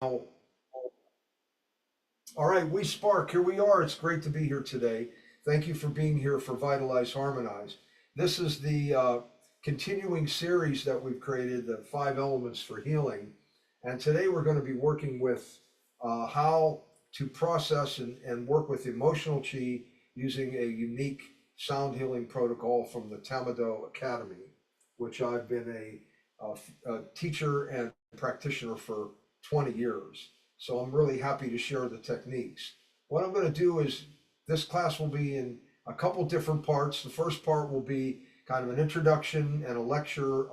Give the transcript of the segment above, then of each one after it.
All right, we spark. Here we are. It's great to be here today. Thank you for being here for Vitalize Harmonize. This is the continuing series that we've created, the 5 elements for healing. And today we're going to be working with how to process and work with emotional chi using a unique sound healing protocol from the Tamado Academy, which I've been a teacher and practitioner for 20 years. So I'm really happy to share the techniques. What I'm going to do is this class will be in a couple different parts. The first part will be kind of an introduction and a lecture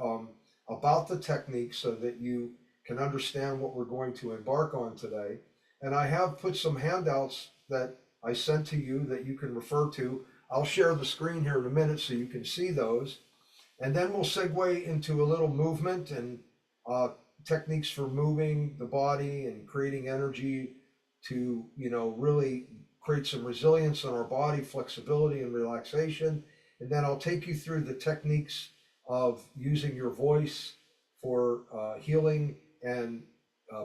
about the techniques so that you can understand what we're going to embark on today. And I have put some handouts that I sent to you that you can refer to. I'll share the screen here in a minute so you can see those. And then we'll segue into a little movement and techniques for moving the body and creating energy to, really create some resilience in our body, flexibility and relaxation. And then I'll take you through the techniques of using your voice for healing and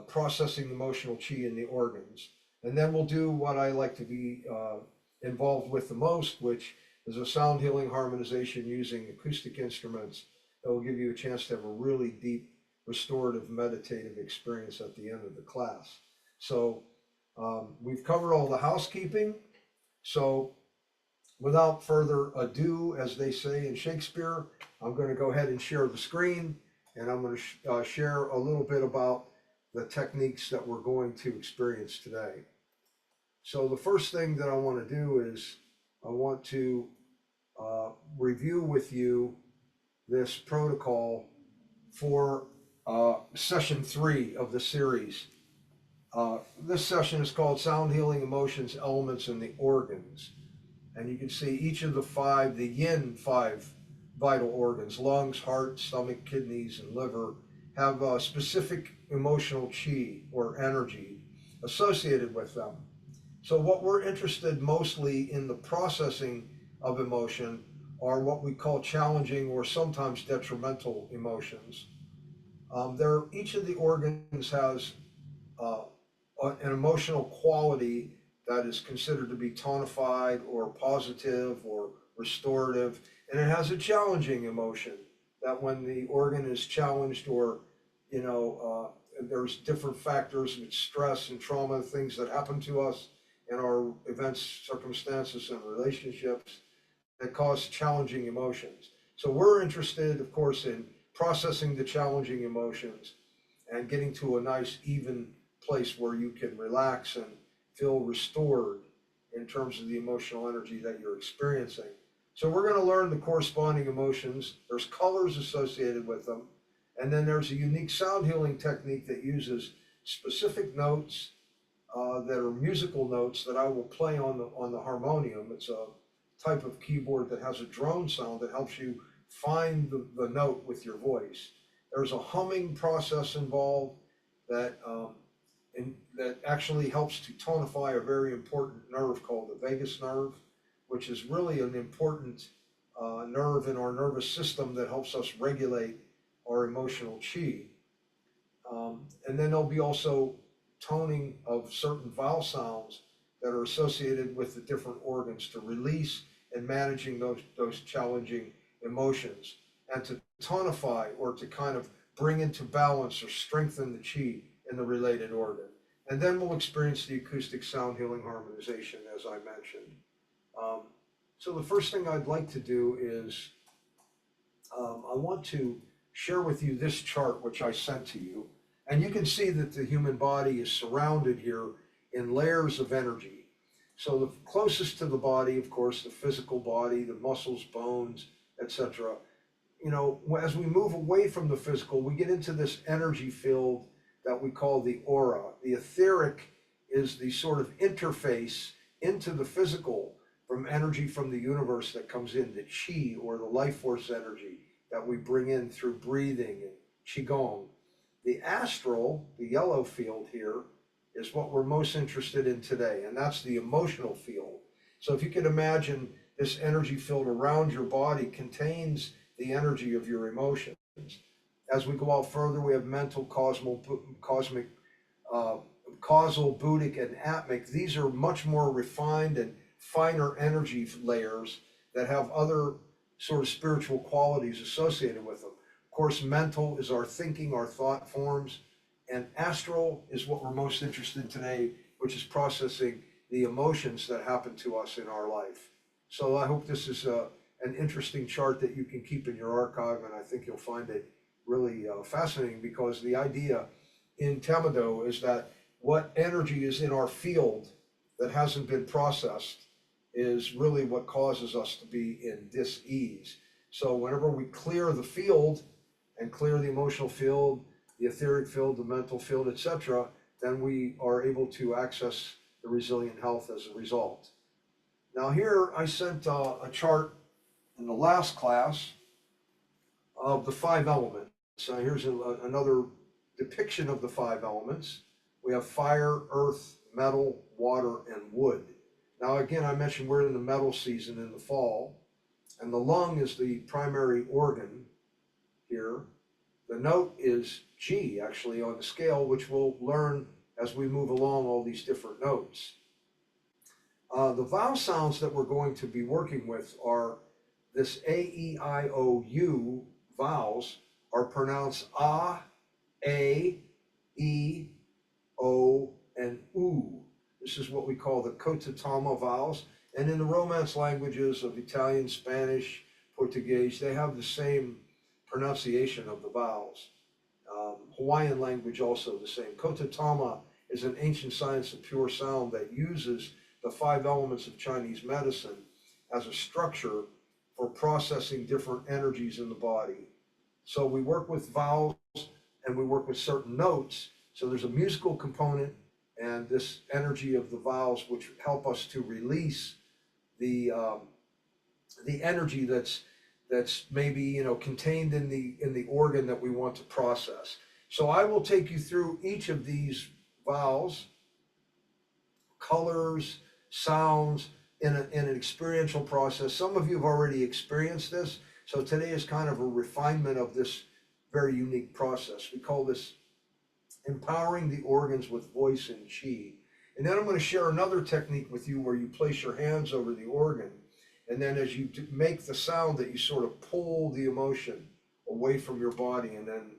processing emotional chi in the organs. And then we'll do what I like to be involved with the most, which is a sound healing harmonization using acoustic instruments that will give you a chance to have a really deep restorative meditative experience at the end of the class. So we've covered all the housekeeping. So without further ado, as they say in Shakespeare, I'm going to go ahead and share the screen, and I'm going to share a little bit about the techniques that we're going to experience today. So the first thing that I want to do is I want to review with you this protocol for session 3 of the series. This session is called Sound Healing Emotions, Elements, and the Organs. And you can see each of the yin 5 vital organs, lungs, heart, stomach, kidneys, and liver, have a specific emotional chi or energy associated with them. So what we're interested mostly in the processing of emotion are what we call challenging or sometimes detrimental emotions. Each of the organs has an emotional quality that is considered to be tonified or positive or restorative, and it has a challenging emotion that when the organ is challenged or there's different factors with stress and trauma, things that happen to us in our events, circumstances, and relationships that cause challenging emotions. So we're interested, of course, in processing the challenging emotions and getting to a nice even place where you can relax and feel restored in terms of the emotional energy that you're experiencing. So we're going to learn the corresponding emotions. There's colors associated with them. And then there's a unique sound healing technique that uses specific notes that are musical notes that I will play on the harmonium. It's a type of keyboard that has a drone sound that helps you find the note with your voice. There's a humming process involved that that actually helps to tonify a very important nerve called the vagus nerve, which is really an important nerve in our nervous system that helps us regulate our emotional chi. And then there'll be also toning of certain vowel sounds that are associated with the different organs to release and managing those challenging emotions and to tonify or to kind of bring into balance or strengthen the chi in the related organ. And then we'll experience the acoustic sound healing harmonization, as I mentioned. So the first thing I'd like to do is I want to share with you this chart, which I sent to you. And you can see that the human body is surrounded here in layers of energy. So the closest to the body, of course, the physical body, the muscles, bones, etc. As we move away from the physical, we get into this energy field that we call the aura. The etheric is the sort of interface into the physical from energy from the universe that comes in, the Qi or the life force energy that we bring in through breathing and Qi Gong. The astral, the yellow field here, is what we're most interested in today, and that's the emotional field. So if you can imagine this energy field around your body contains the energy of your emotions. As we go out further, we have mental, cosmic uh, causal, buddhic, and atmic, these are much more refined and finer energy layers that have other sort of spiritual qualities associated with them. Of course, mental is our thinking, our thought forms, and astral is what we're most interested in today, which is processing the emotions that happen to us in our life. So I hope this is an interesting chart that you can keep in your archive, and I think you'll find it really fascinating, because the idea in Tamado is that what energy is in our field that hasn't been processed is really what causes us to be in dis-ease. So whenever we clear the field and clear the emotional field, the etheric field, the mental field, etc., then we are able to access the resilient health as a result. Now here I sent a chart in the last class of the 5 elements. So here's another depiction of the 5 elements. We have fire, earth, metal, water, and wood. Now again, I mentioned we're in the metal season in the fall, and the lung is the primary organ here. The note is G, actually, on the scale, which we'll learn as we move along all these different notes. The vowel sounds that we're going to be working with are this A, E, I, O, U vowels are pronounced A, E, O, and U. This is what we call the cotatama vowels. And in the Romance languages of Italian, Spanish, Portuguese, they have the same pronunciation of the vowels. Hawaiian language also the same. Kotatama is an ancient science of pure sound that uses the 5 elements of Chinese medicine as a structure for processing different energies in the body. So we work with vowels and we work with certain notes. So there's a musical component and this energy of the vowels which help us to release the energy that's maybe contained in the organ that we want to process. So I will take you through each of these vowels, colors, sounds in an experiential process. Some of you have already experienced this, so today is kind of a refinement of this very unique process. We call this empowering the organs with voice and Qi. And then I'm going to share another technique with you where you place your hands over the organ, and then as you make the sound that you sort of pull the emotion away from your body and then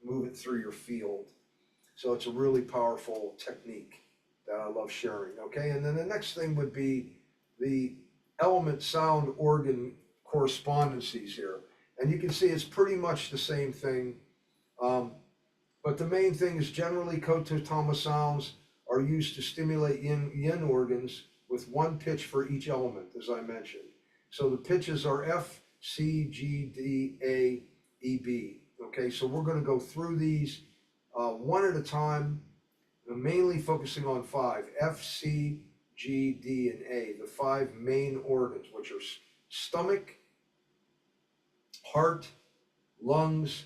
move it through your field. So it's a really powerful technique that I love sharing, okay? And then the next thing would be the element sound organ correspondences here. And you can see it's pretty much the same thing, but the main thing is generally kotatama sounds are used to stimulate yin organs with 1 pitch for each element, as I mentioned. So the pitches are F, C, G, D, A, E, B. Okay, so we're going to go through these one at a time, mainly focusing on 5, F, C, G, D, and A, the 5 main organs, which are stomach, heart, lungs,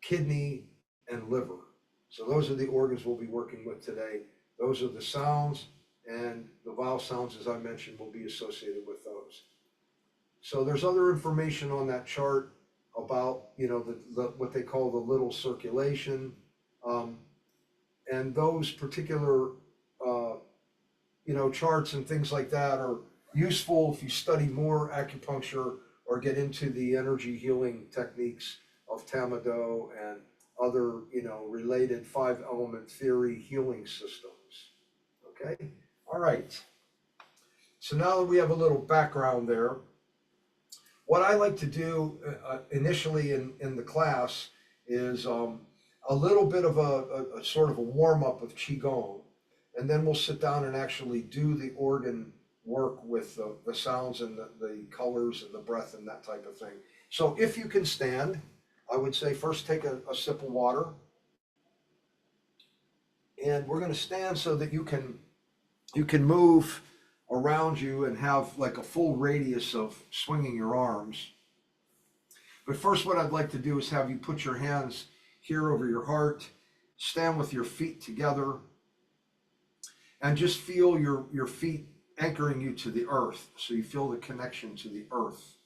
kidney, and liver. So those are the organs we'll be working with today. Those are the sounds, and the vowel sounds, as I mentioned, will be associated with those. So there's other information on that chart about, what they call the little circulation, and those particular, charts and things like that are useful if you study more acupuncture or get into the energy healing techniques of Tamado and other, related 5 element theory healing systems. Okay, all right. So now that we have a little background there, what I like to do initially in the class is a little bit of a sort of a warm-up of Qi Gong, and then we'll sit down and actually do the organ work with the sounds and the colors and the breath and that type of thing. So if you can stand, I would say first take a sip of water, and we're going to stand so that you can move around you and have like a full radius of swinging your arms. But first, what I'd like to do is have you put your hands here over your heart, stand with your feet together, and just feel your feet anchoring you to the earth, so you feel the connection to the earth.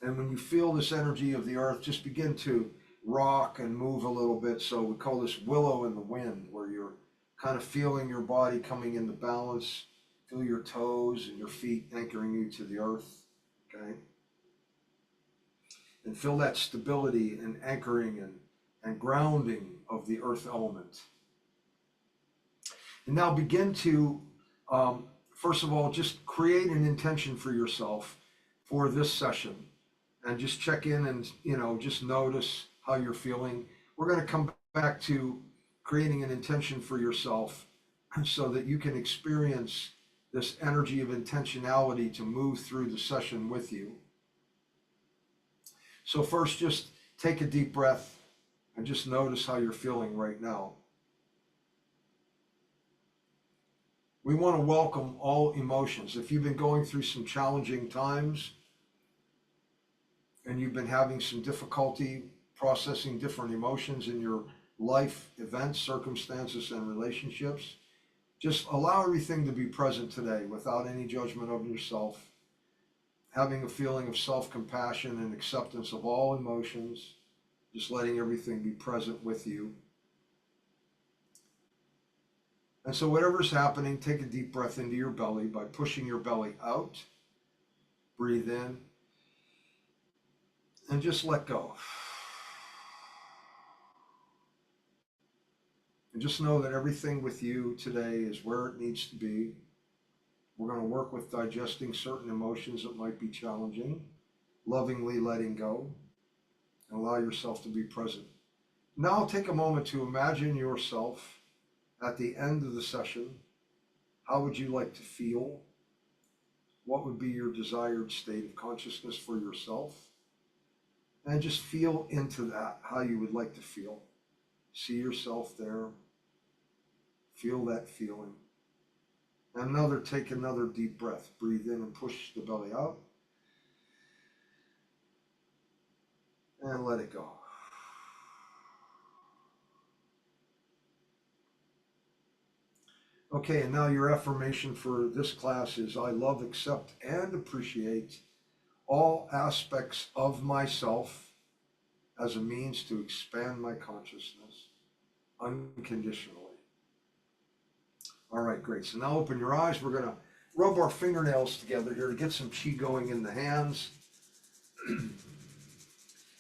And when you feel this energy of the earth, just begin to rock and move a little bit. So we call this willow in the wind, where you're kind of feeling your body coming into balance. Feel your toes and your feet anchoring you to the earth, okay? And feel that stability and anchoring and grounding of the earth element. And now begin to, first of all, just create an intention for yourself for this session. And just check in and, just notice how you're feeling. We're going to come back to creating an intention for yourself so that you can experience this energy of intentionality to move through the session with you. So first, just take a deep breath and just notice how you're feeling right now. We want to welcome all emotions. If you've been going through some challenging times and you've been having some difficulty processing different emotions in your life, events, circumstances, and relationships, just allow everything to be present today without any judgment of yourself, having a feeling of self-compassion and acceptance of all emotions, just letting everything be present with you. And so whatever's happening, take a deep breath into your belly by pushing your belly out. Breathe in and just let go. And just know that everything with you today is where it needs to be. We're going to work with digesting certain emotions that might be challenging, lovingly letting go, and allow yourself to be present. Now take a moment to imagine yourself at the end of the session. How would you like to feel? What would be your desired state of consciousness for yourself? And just feel into that, how you would like to feel. See yourself there. Feel that feeling. And take another deep breath. Breathe in and push the belly out. And let it go. Okay, and now your affirmation for this class is: I love, accept, and appreciate all aspects of myself as a means to expand my consciousness unconditionally. All right, great. So now open your eyes. We're going to rub our fingernails together here to get some Qi going in the hands.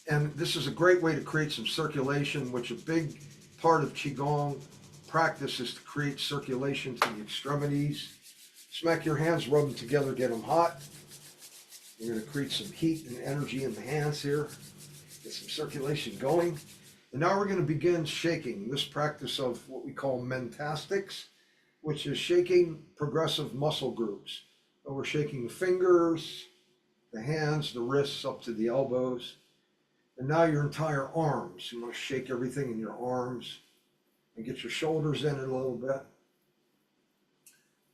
And this is a great way to create some circulation, which a big part of Qi Gong practice is to create circulation to the extremities. Smack your hands, rub them together, get them hot. You're going to create some heat and energy in the hands here, get some circulation going. And now we're going to begin shaking this practice of what we call mentastics, which is shaking progressive muscle groups. So we're shaking the fingers, the hands, the wrists up to the elbows. And now your entire arms. You want to shake everything in your arms and get your shoulders in it a little bit.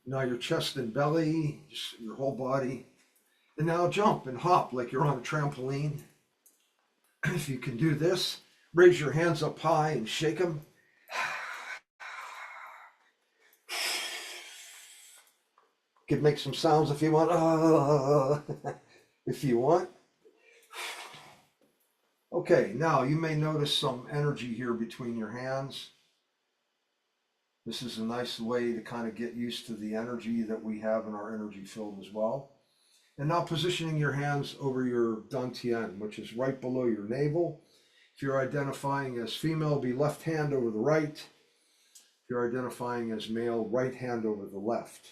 Now your chest and belly, just your whole body. And now jump and hop like you're on a trampoline. If you can do this, raise your hands up high and shake them. You can make some sounds if you want. If you want. Okay, now you may notice some energy here between your hands. This is a nice way to kind of get used to the energy that we have in our energy field as well. And now positioning your hands over your dantian, which is right below your navel. If you're identifying as female, be left hand over the right. If you're identifying as male, right hand over the left.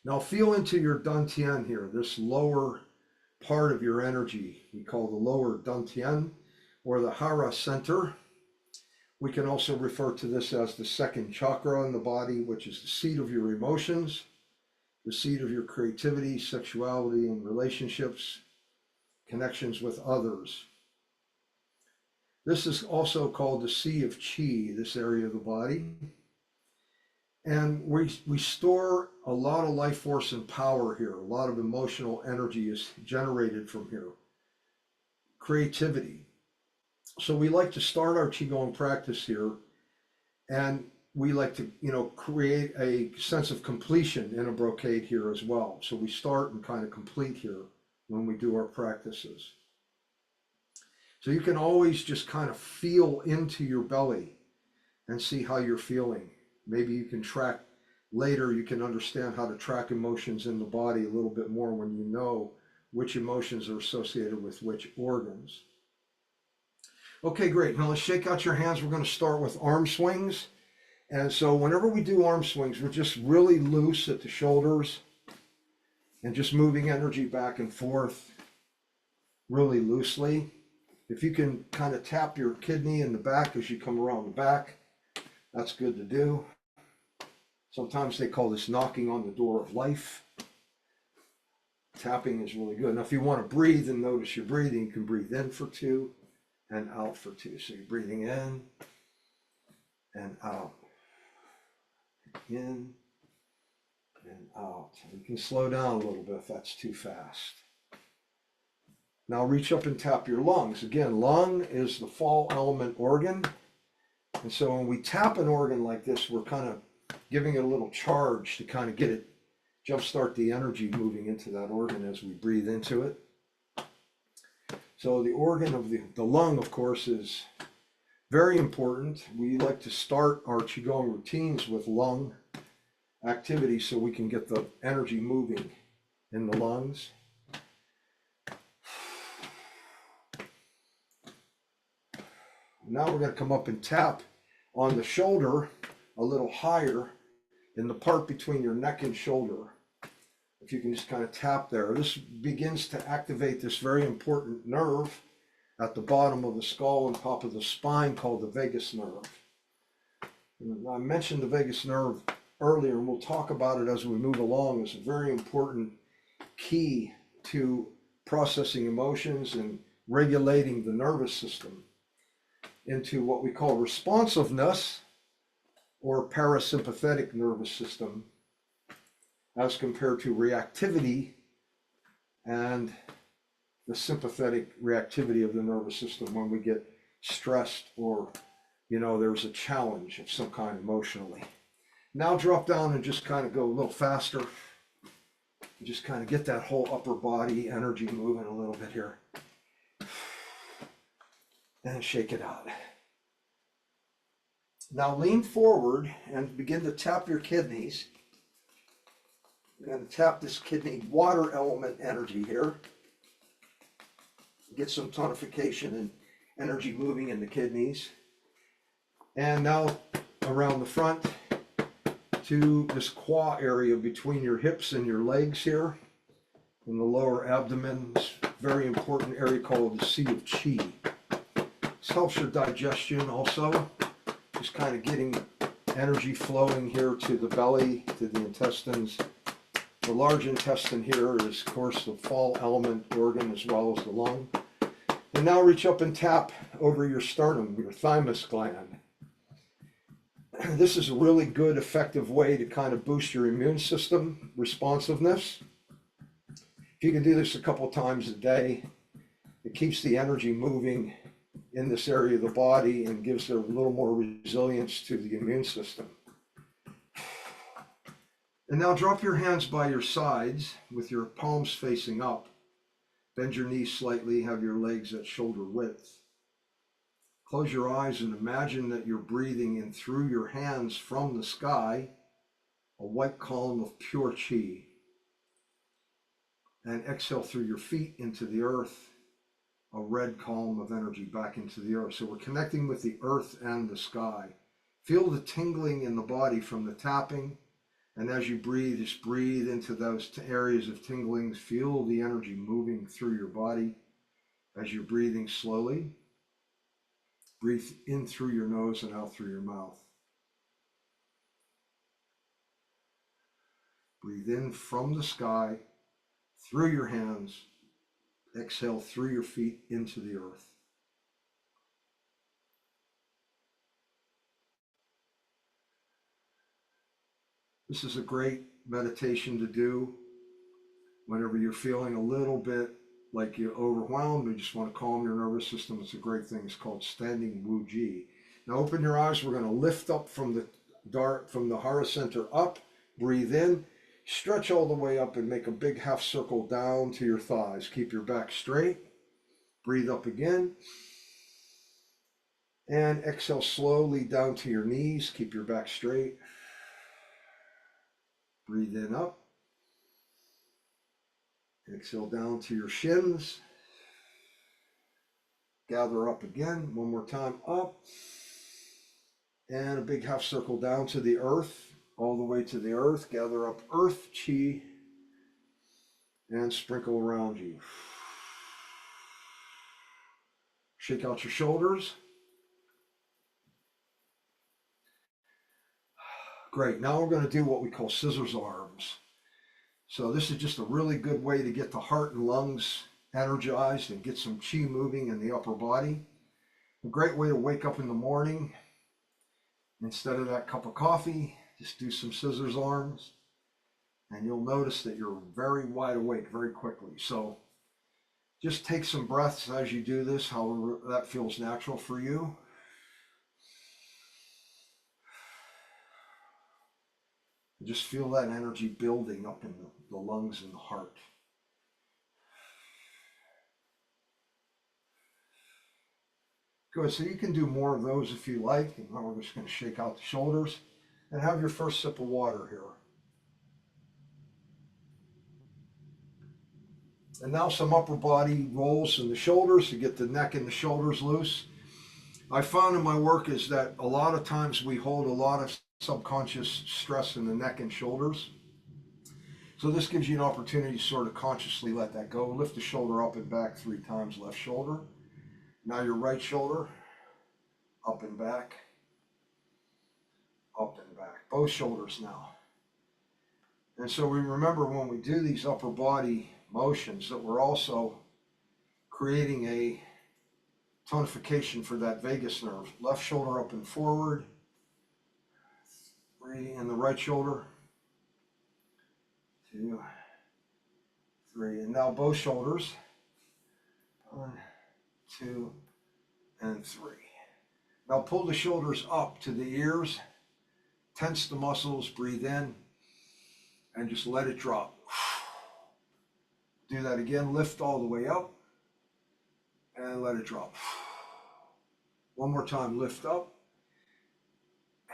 Now feel into your dantian here, this lower part of your energy. We call the lower dantian, or the hara center. We can also refer to this as the second chakra in the body, which is the seat of your emotions, the seat of your creativity, sexuality, and relationships, connections with others. This is also called the sea of Qi, this area of the body. And we store a lot of life force and power here. A lot of emotional energy is generated from here. Creativity. So we like to start our Qigong practice here, and we like to, create a sense of completion in a brocade here as well. So we start and kind of complete here when we do our practices. So you can always just kind of feel into your belly and see how you're feeling. Maybe you can track later, you can understand how to track emotions in the body a little bit more when you know which emotions are associated with which organs. Okay, great. Now let's shake out your hands. We're going to start with arm swings. And so whenever we do arm swings, we're just really loose at the shoulders and just moving energy back and forth really loosely. If you can kind of tap your kidney in the back as you come around the back, that's good to do. Sometimes they call this knocking on the door of life. Tapping is really good. Now, if you want to breathe and notice your breathing, you can breathe in for 2 and out for 2. So you're breathing in and out, in and out. You can slow down a little bit if that's too fast. Now reach up and tap your lungs. Again, lung is the fall element organ. And so when we tap an organ like this, we're kind of giving it a little charge to kind of get it, jumpstart the energy moving into that organ as we breathe into it. So the organ of the lung, of course, is very important. We like to start our Qi Gong routines with lung activity so we can get the energy moving in the lungs. Now we're going to come up and tap on the shoulder a little higher in the part between your neck and shoulder. If you can just kind of tap there, this begins to activate this very important nerve at the bottom of the skull and top of the spine called the vagus nerve. And I mentioned the vagus nerve earlier, and we'll talk about it as we move along. It's a very important key to processing emotions and regulating the nervous system into what we call responsiveness or parasympathetic nervous system as compared to reactivity and the sympathetic reactivity of the nervous system when we get stressed or, there's a challenge of some kind emotionally. Now drop down and just kind of go a little faster. Just kind of get that whole upper body energy moving a little bit here. And shake it out. Now lean forward and begin to tap your kidneys. You're going to tap this kidney water element energy here. Get some tonification and energy moving in the kidneys. And now around the front to this Qi area between your hips and your legs here. In the lower abdomen, this very important area called the Sea of Qi. This helps your digestion also. Just kind of getting energy flowing here to the belly, to the intestines. The large intestine here is, of course, the fall element organ as well as the lung. And now reach up and tap over your sternum, your thymus gland. This is a really good, effective way to kind of boost your immune system responsiveness. If you can do this a couple times a day, it keeps the energy moving in this area of the body and gives it a little more resilience to the immune system. And now drop your hands by your sides with your palms facing up. Bend your knees slightly, have your legs at shoulder width. Close your eyes and imagine that you're breathing in through your hands from the sky, a white column of pure Qi. And exhale through your feet into the earth, a red column of energy back into the earth. So we're connecting with the earth and the sky. Feel the tingling in the body from the tapping. And as you breathe, just breathe into those areas of tinglings. Feel the energy moving through your body as you're breathing slowly. Breathe in through your nose and out through your mouth. Breathe in from the sky, through your hands. Exhale through your feet into the earth. This is a great meditation to do whenever you're feeling a little bit like you're overwhelmed, you just want to calm your nervous system. It's a great thing. It's called standing Wu Ji. Now open your eyes. We're going to lift up from the Hara center up. Breathe in, stretch all the way up and make a big half circle down to your thighs. Keep your back straight. Breathe up again. And exhale slowly down to your knees. Keep your back straight. Breathe in up. Exhale down to your shins. Gather up again. One more time up. And a big half circle down to the earth. All the way to the earth. Gather up earth, Qi, and sprinkle around you. Shake out your shoulders. Great. Now we're going to do what we call scissors arms. So this is just a really good way to get the heart and lungs energized and get some Qi moving in the upper body. A great way to wake up in the morning. Instead of that cup of coffee, just do some scissors arms. And you'll notice that you're very wide awake very quickly. So just take some breaths as you do this, however that feels natural for you. Just feel that energy building up in the lungs and the heart. Good, so you can do more of those if you like. And now we're just going to shake out the shoulders and have your first sip of water here. And now some upper body rolls in the shoulders to get the neck and the shoulders loose. I found in my work is that a lot of times we hold a lot of subconscious stress in the neck and shoulders. So this gives you an opportunity to sort of consciously let that go. Lift the shoulder up and back 3 times, left shoulder. Now your right shoulder, up and back, up and back. Both shoulders now. And so we remember when we do these upper body motions that we're also creating a tonification for that vagus nerve. Left shoulder up and forward. 3, and the right shoulder. 2, 3, and now both shoulders. 1, 2, and 3. Now pull the shoulders up to the ears. Tense the muscles. Breathe in, and just let it drop. Do that again. Lift all the way up, and let it drop. One more time. Lift up,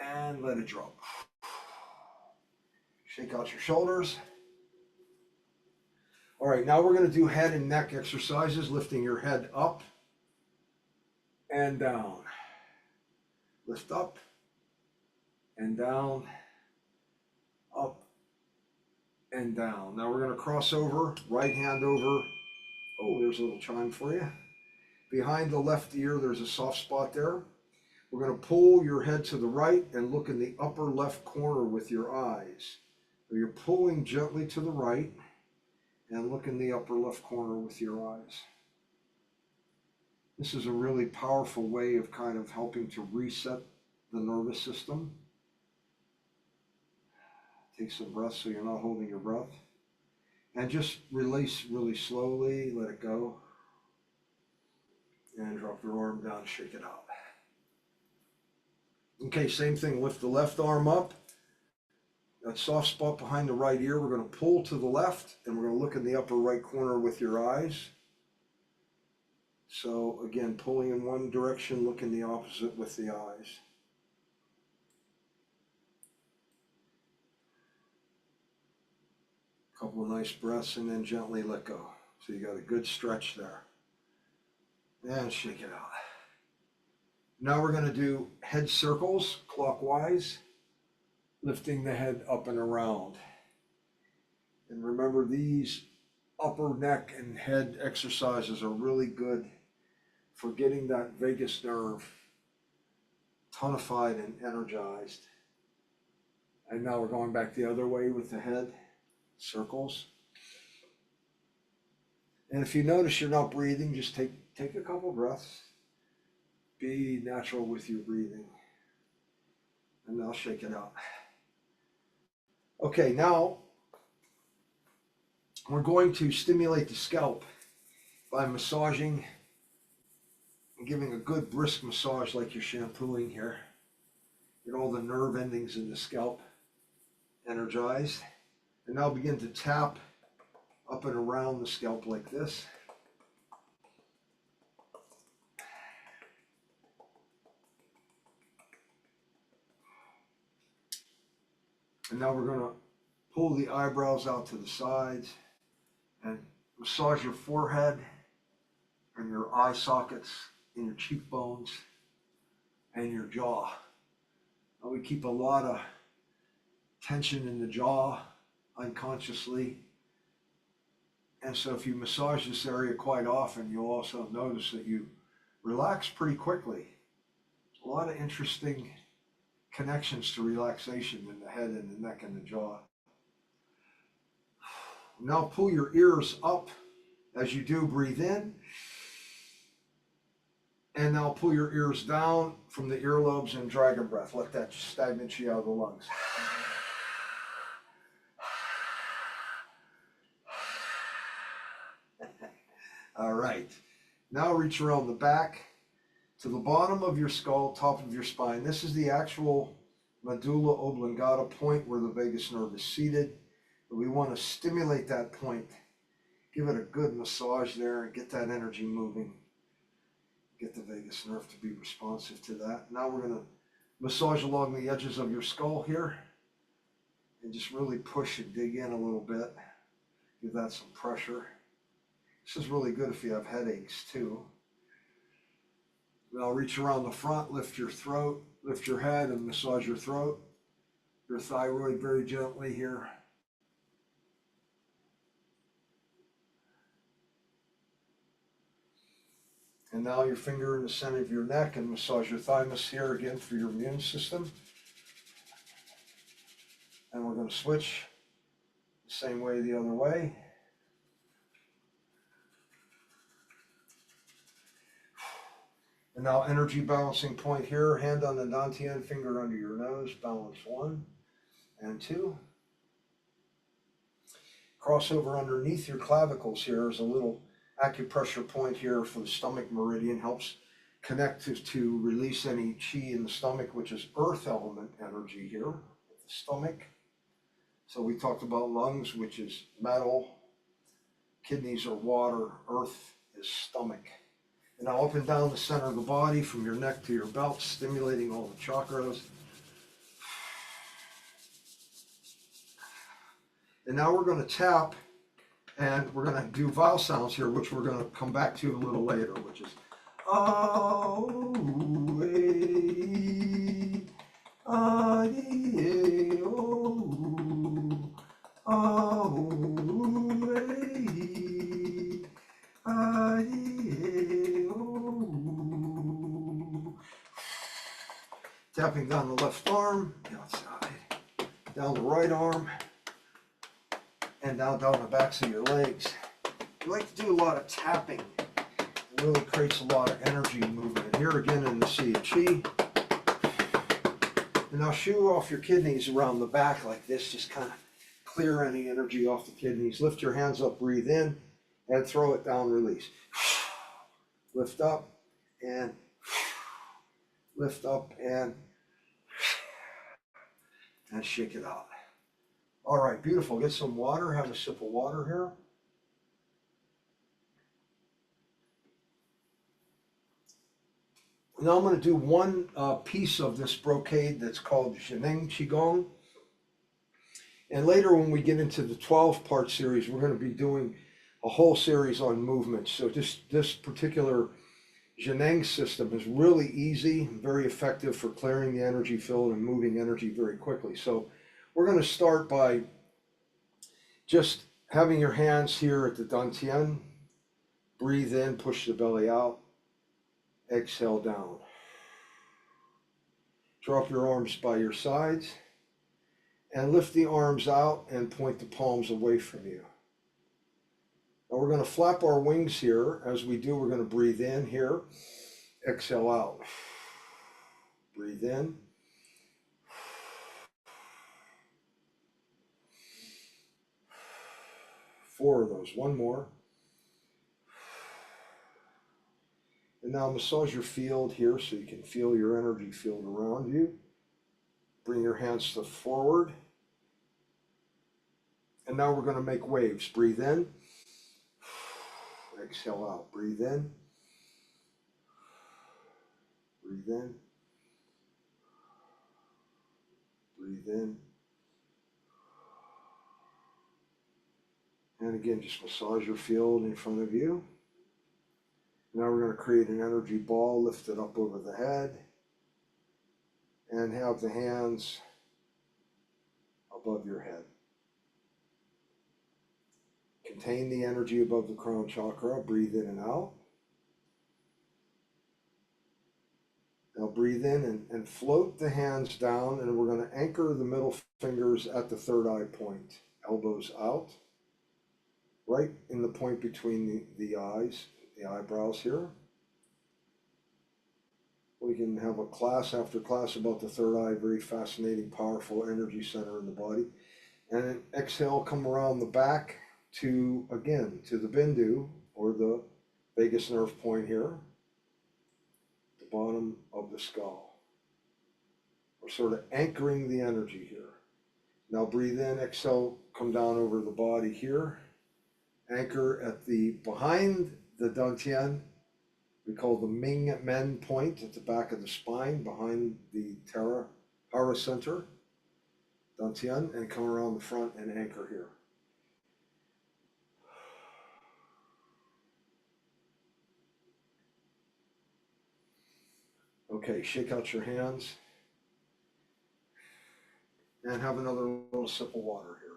and let it drop. Shake out your shoulders. All right, now we're going to do head and neck exercises, lifting your head up and down. Lift up and down, up and down. Now we're going to cross over, right hand over. Oh, there's a little chime for you. Behind the left ear, there's a soft spot there. We're going to pull your head to the right and look in the upper left corner with your eyes. So you're pulling gently to the right and look in the upper left corner with your eyes. This is a really powerful way of kind of helping to reset the nervous system. Take some breaths so you're not holding your breath. And just release really slowly, let it go. And drop your arm down, shake it out. Okay, same thing, lift the left arm up. That soft spot behind the right ear, we're going to pull to the left and we're going to look in the upper right corner with your eyes. So again, pulling in one direction, look in the opposite with the eyes. A couple of nice breaths and then gently let go. So you got a good stretch there. And shake it out. Now we're going to do head circles clockwise, lifting the head up and around. And remember, these upper neck and head exercises are really good for getting that vagus nerve tonified and energized. And now we're going back the other way with the head, circles. And if you notice you're not breathing, just take a couple breaths. Be natural with your breathing. And now shake it out. Okay, now we're going to stimulate the scalp by massaging and giving a good brisk massage like you're shampooing here. Get all the nerve endings in the scalp energized. And now begin to tap up and around the scalp like this. And now we're going to pull the eyebrows out to the sides and massage your forehead and your eye sockets and your cheekbones and your jaw. Now we keep a lot of tension in the jaw unconsciously. And so if you massage this area quite often, you'll also notice that you relax pretty quickly. A lot of interesting connections to relaxation in the head and the neck and the jaw. Now pull your ears up. As you do, breathe in. And now pull your ears down from the earlobes and dragon breath. Let that stagnant Qi out of the lungs. All right. Now reach around the back to the bottom of your skull, top of your spine. This is the actual medulla oblongata point where the vagus nerve is seated. We want to stimulate that point. Give it a good massage there and get that energy moving. Get the vagus nerve to be responsive to that. Now we're going to massage along the edges of your skull here and just really push and dig in a little bit. Give that some pressure. This is really good if you have headaches too. Now reach around the front, lift your throat, lift your head and massage your throat, your thyroid very gently here. And now your finger in the center of your neck and massage your thymus here again for your immune system. And we're going to switch the same way the other way. And now energy balancing point here, hand on the dantian, finger under your nose, balance 1 and 2. Cross over underneath your clavicles here is a little acupressure point here for the stomach meridian, helps connect to release any Qi in the stomach, which is earth element energy here at the stomach. So we talked about lungs, which is metal, kidneys are water, earth is stomach. And now up and down the center of the body from your neck to your belt, stimulating all the chakras. And now we're going to tap. And we're going to do vowel sounds here, which we're going to come back to a little later, which is oh, tapping down the left arm, outside, down the right arm, and down the backs of your legs. We like to do a lot of tapping. It really creates a lot of energy movement. Here again in the Sea of Qi. And now shoo off your kidneys around the back like this. Just kind of clear any energy off the kidneys. Lift your hands up, breathe in, and throw it down, release. Lift up and lift up and shake it out. All right, beautiful. Get some water. Have a sip of water here. Now I'm going to do one piece of this brocade that's called Qi Gong. And later when we get into the 12-part series, we're going to be doing a whole series on movement. So this particular Zheneng system is really easy, very effective for clearing the energy field and moving energy very quickly. So we're going to start by just having your hands here at the dantian. Breathe in, push the belly out. Exhale down. Drop your arms by your sides and lift the arms out and point the palms away from you. Now we're going to flap our wings here. As we do, we're going to breathe in here. Exhale out. Breathe in. Four of those. One more. And now massage your field here so you can feel your energy field around you. Bring your hands to forward. And now we're going to make waves. Breathe in. Exhale out. Breathe in. Breathe in. Breathe in. And again, just massage your field in front of you. Now we're going to create an energy ball, lift it up over the head, and have the hands above your head. Contain the energy above the crown chakra. Breathe in and out. Now breathe in and float the hands down, and we're going to anchor the middle fingers at the third eye point. Elbows out, right in the point between the eyes, the eyebrows here. We can have a class after class about the third eye, very fascinating, powerful energy center in the body. And then exhale, come around the back to, again, to the bindu, or the vagus nerve point here, the bottom of the skull. We're sort of anchoring the energy here. Now breathe in, exhale, come down over the body here. Anchor at the, behind the dantian, we call the Ming Men point at the back of the spine, behind the Hara center, dantian, and come around the front and anchor here. Okay, shake out your hands and have another little sip of water here.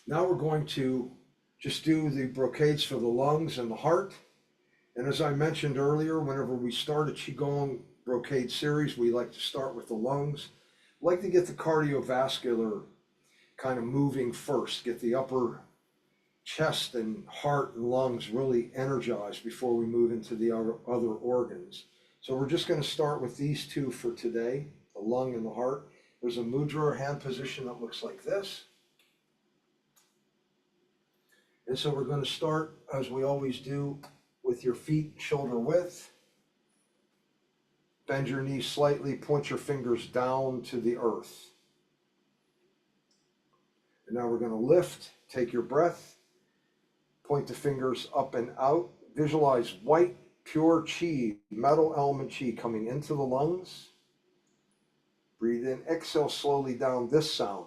Now we're going to just do the brocades for the lungs and the heart. And as I mentioned earlier, whenever we start a Qi Gong brocade series, we like to start with the lungs. We like to get the cardiovascular kind of moving first, get the upper chest and heart and lungs really energized before we move into the other organs. So we're just going to start with these two for today, the lung and the heart. There's a mudra or hand position that looks like this. And so we're going to start, as we always do, with your feet shoulder width. Bend your knees slightly, point your fingers down to the earth. And now we're going to lift, take your breath, point the fingers up and out. Visualize white, pure Qi, metal element Qi coming into the lungs. Breathe in, exhale slowly down this sound.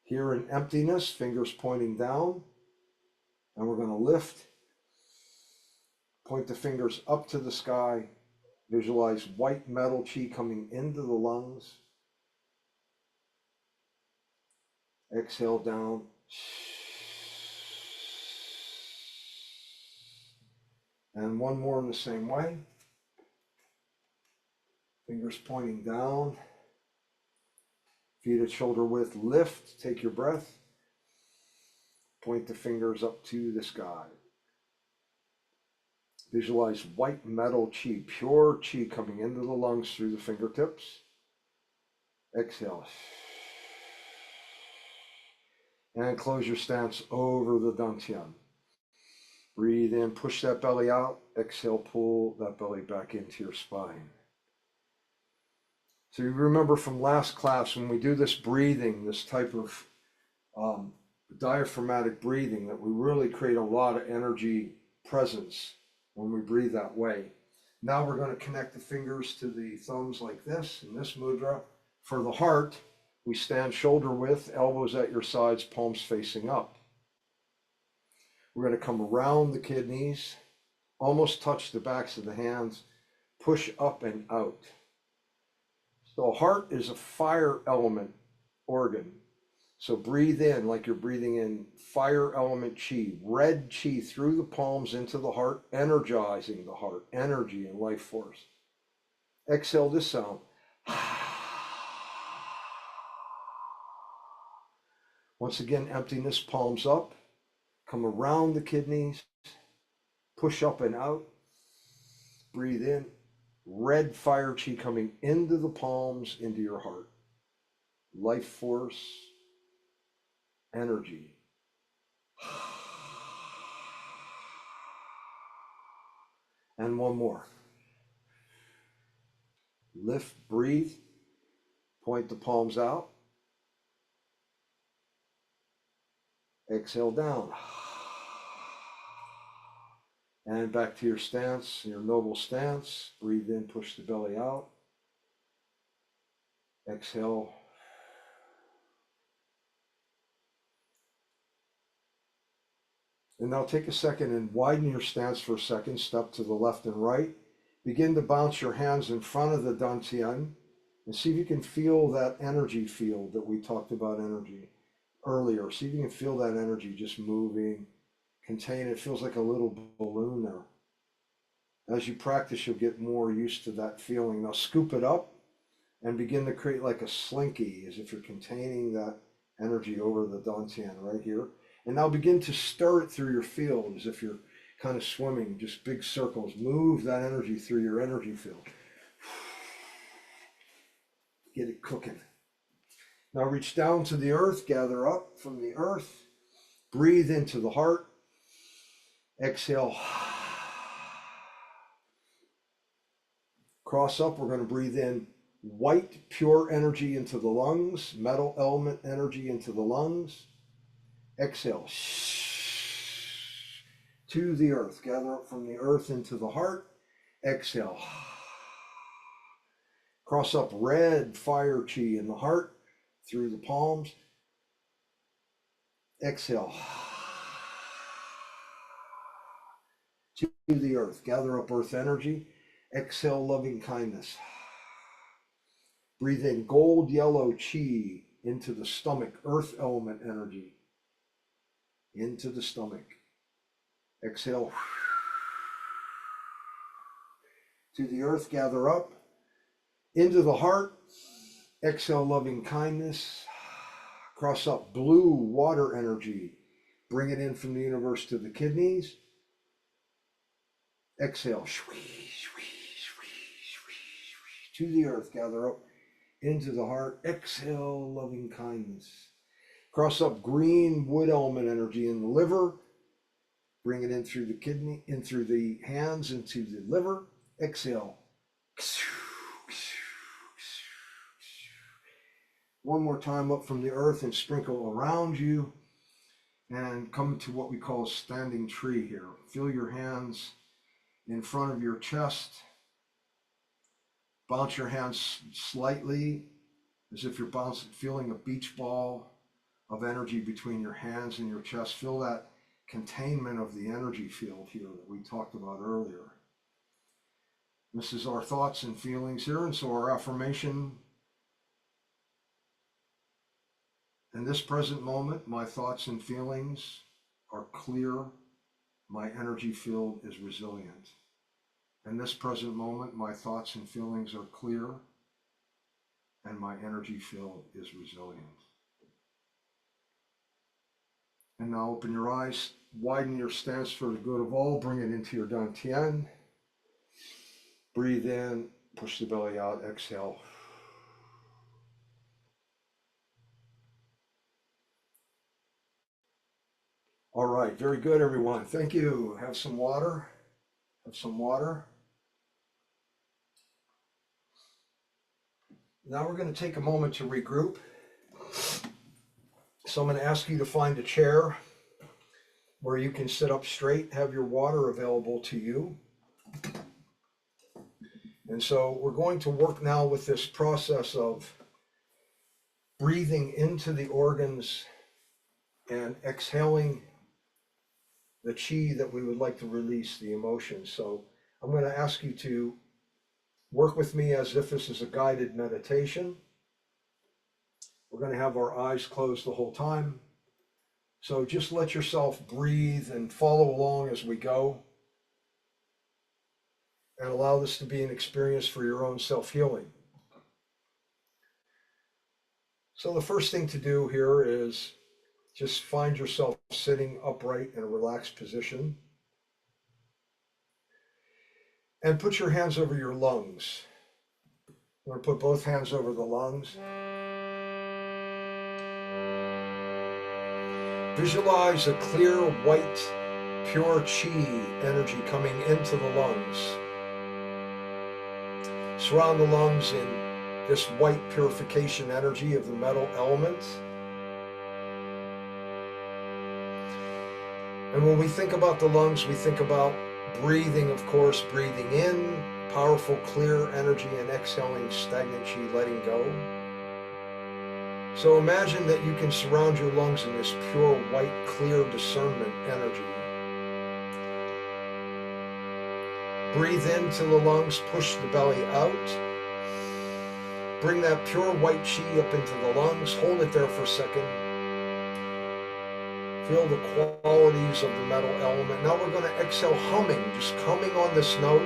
Here in emptiness, fingers pointing down. And we're going to lift. Point the fingers up to the sky. Visualize white metal Qi coming into the lungs. Exhale down. And one more in the same way. Fingers pointing down. Feet at shoulder width, lift, take your breath. Point the fingers up to the sky. Visualize white metal Qi, pure Qi coming into the lungs through the fingertips. Exhale. And close your stance over the dantian. Breathe in, push that belly out. Exhale, pull that belly back into your spine. So you remember from last class, when we do this breathing, this type of diaphragmatic breathing, that we really create a lot of energy presence when we breathe that way. Now we're going to connect the fingers to the thumbs like this, in this mudra. For the heart, we stand shoulder width, elbows at your sides, palms facing up. We're going to come around the kidneys, almost touch the backs of the hands, push up and out. So heart is a fire element organ. So breathe in like you're breathing in fire element Qi, red Qi through the palms into the heart, energizing the heart, energy and life force. Exhale this sound. Once again, emptiness, palms up, come around the kidneys, push up and out, breathe in, red fire Qi coming into the palms, into your heart. Life force, energy. And one more. Lift, breathe, point the palms out. Exhale down. And back to your stance, your noble stance. Breathe in, push the belly out. Exhale. And now take a second and widen your stance for a second. Step to the left and right. Begin to bounce your hands in front of the dantian and see if you can feel that energy field that we talked about energy earlier. See if you can feel that energy just moving, contain. It feels like a little balloon there. As you practice, you'll get more used to that feeling. Now scoop it up and begin to create like a slinky, as if you're containing that energy over the dantian right here. And now begin to stir it through your field as if you're kind of swimming, just big circles. Move that energy through your energy field. Get it cooking. Now reach down to the earth, gather up from the earth. Breathe into the heart. Exhale. Cross up, we're going to breathe in white, pure energy into the lungs, metal element energy into the lungs. Exhale. To the earth. Gather up from the earth into the heart. Exhale. Cross up red fire chi in the heart through the palms. Exhale. To the earth. Gather up earth energy. Exhale loving kindness. Breathe in gold yellow chi into the stomach, earth element energy. Into the stomach. Exhale. To the earth, gather up. Into the heart. Exhale loving kindness. Cross up blue water energy. Bring it in from the universe to the kidneys. Exhale. To the earth, gather up. Into the heart. Exhale loving kindness. Cross up green wood element energy in the liver. Bring it in through the kidney, in through the hands, into the liver. Exhale. One more time up from the earth and sprinkle around you and come to what we call a standing tree here. Feel your hands in front of your chest. Bounce your hands slightly as if you're bouncing, feeling a beach ball of energy between your hands and your chest. Feel that containment of the energy field here that we talked about earlier. This is our thoughts and feelings here, and so our affirmation: in this present moment, my thoughts and feelings are clear, my energy field is resilient. In this present moment, my thoughts and feelings are clear, and my energy field is resilient. And now open your eyes, widen your stance for the good of all, bring it into your dantian. Breathe in, push the belly out, exhale. All right, very good, everyone. Thank you. Have some water. Have some water. Now we're going to take a moment to regroup. So I'm going to ask you to find a chair where you can sit up straight, have your water available to you. And so we're going to work now with this process of breathing into the organs and exhaling the chi that we would like to release, the emotions. So I'm going to ask you to work with me as if this is a guided meditation. We're going to have our eyes closed the whole time. So just let yourself breathe and follow along as we go. And allow this to be an experience for your own self-healing. So the first thing to do here is just find yourself sitting upright in a relaxed position. And put your hands over your lungs. I'm going to put both hands over the lungs. Visualize a clear, white, pure Qi energy coming into the lungs. Surround the lungs in this white purification energy of the metal element. And when we think about the lungs, we think about Breathing, of course, breathing in, powerful, clear energy, and exhaling stagnant Qi, letting go. So imagine that you can surround your lungs in this pure, white, clear discernment energy. Breathe into the lungs, push the belly out. Bring that pure white Qi up into the lungs, hold it there for a second. Feel the qualities of the metal element. Now we're going to exhale humming, just humming on this note.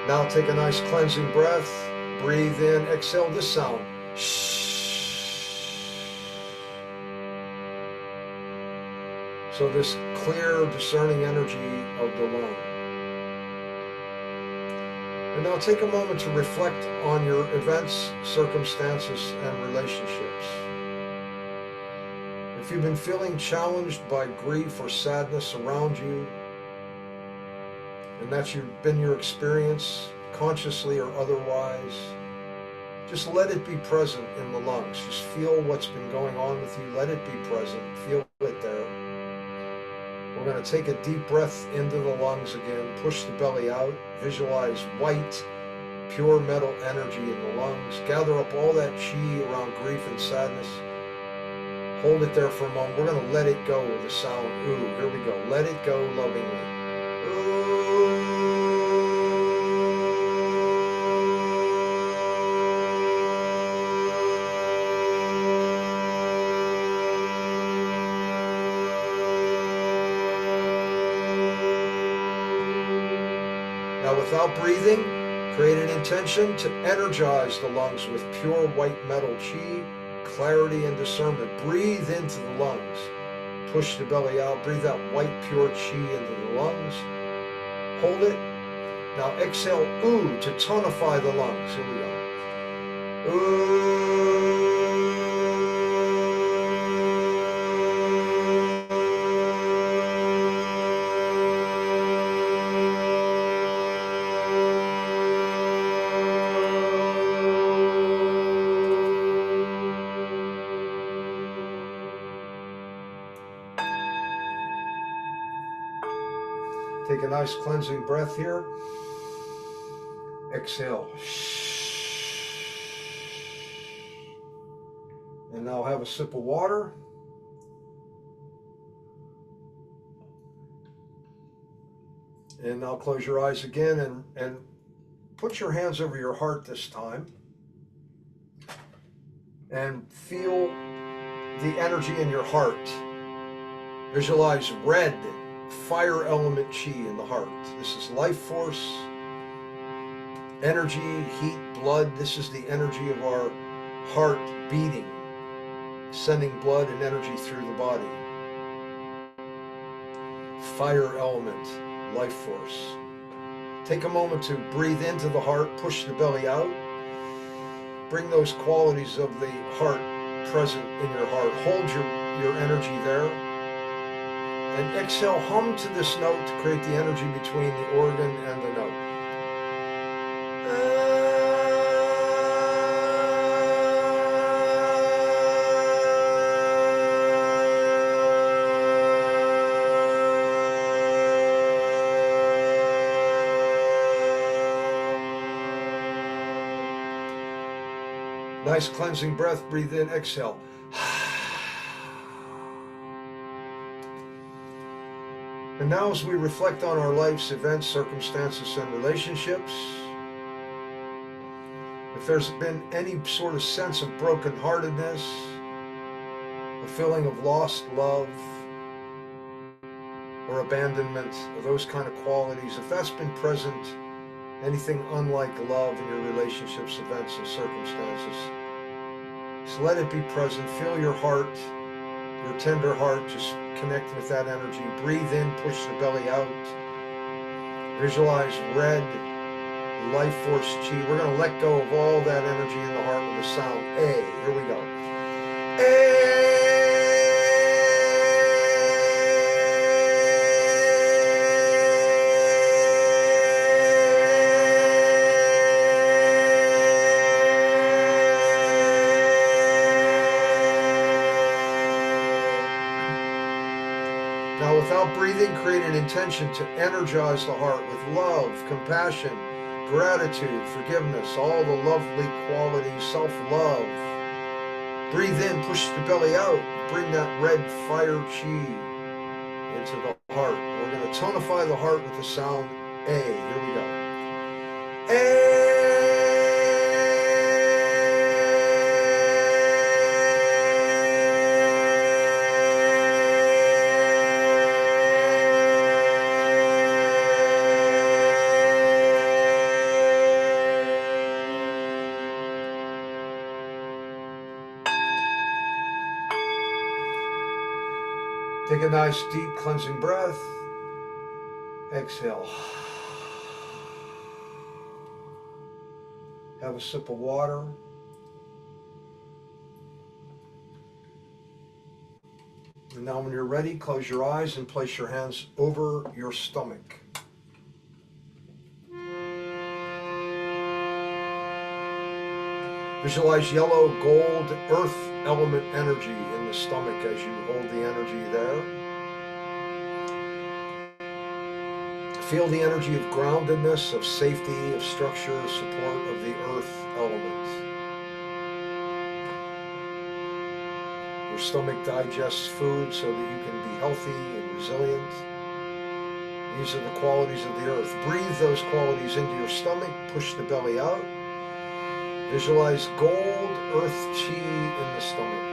Now take a nice cleansing breath. Breathe in, exhale this sound. So this clear, discerning energy of the lung. And now take a moment to reflect on your events, circumstances, and relationships. If you've been feeling challenged by grief or sadness around you, and that's been your experience, consciously or otherwise, just let it be present in the lungs. Just feel what's been going on with you. Let it be present. Feel it there. We're going to take a deep breath into the lungs again. Push the belly out. Visualize white, pure metal energy in the lungs. Gather up all that Qi around grief and sadness. Hold it there for a moment. We're going to let it go with the sound ooh. Here we go. Let it go lovingly. Now without breathing, create an intention to energize the lungs with pure white metal Qi, clarity and discernment. Breathe into the lungs. Push the belly out. Breathe out white pure Qi into the lungs. Hold it. Now exhale ooh to tonify the lungs. Here we go. Ooh. Take a nice cleansing breath here. Exhale. And now have a sip of water. And now close your eyes again and put your hands over your heart this time. And feel the energy in your heart. Visualize red fire element Qi in the heart. This is life force, energy, heat, blood. This is the energy of our heart beating, sending blood and energy through the body. Fire element, life force. Take a moment to breathe into the heart, push the belly out. Bring those qualities of the heart present in your heart. Hold your energy there. And exhale, hum to this note to create the energy between the organ and the note. Nice cleansing breath, breathe in, exhale. And now as we reflect on our life's events, circumstances, and relationships, if there's been any sort of sense of brokenheartedness, a feeling of lost love, or abandonment, or those kind of qualities, if that's been present, anything unlike love in your relationships, events, and circumstances, just let it be present. Feel your heart, your tender heart, just connect with that energy. Breathe in, push the belly out. Visualize red, life force Qi. We're going to let go of all that energy in the heart with the sound A. Here we go. A. Now, without breathing, create an intention to energize the heart with love, compassion, gratitude, forgiveness, all the lovely qualities, self-love. Breathe in, push the belly out, bring that red fire Qi into the heart. We're going to tonify the heart with the sound A. Here we go. A. Take a nice deep cleansing breath. Exhale. Have a sip of water. And now when you're ready, close your eyes and place your hands over your stomach. Visualize yellow, gold, earth element energy in the stomach as you hold the energy there. Feel the energy of groundedness, of safety, of structure, support of the earth element. Your stomach digests food so that you can be healthy and resilient. These are the qualities of the earth. Breathe those qualities into your stomach, push the belly out. Visualize gold earth Qi in the stomach.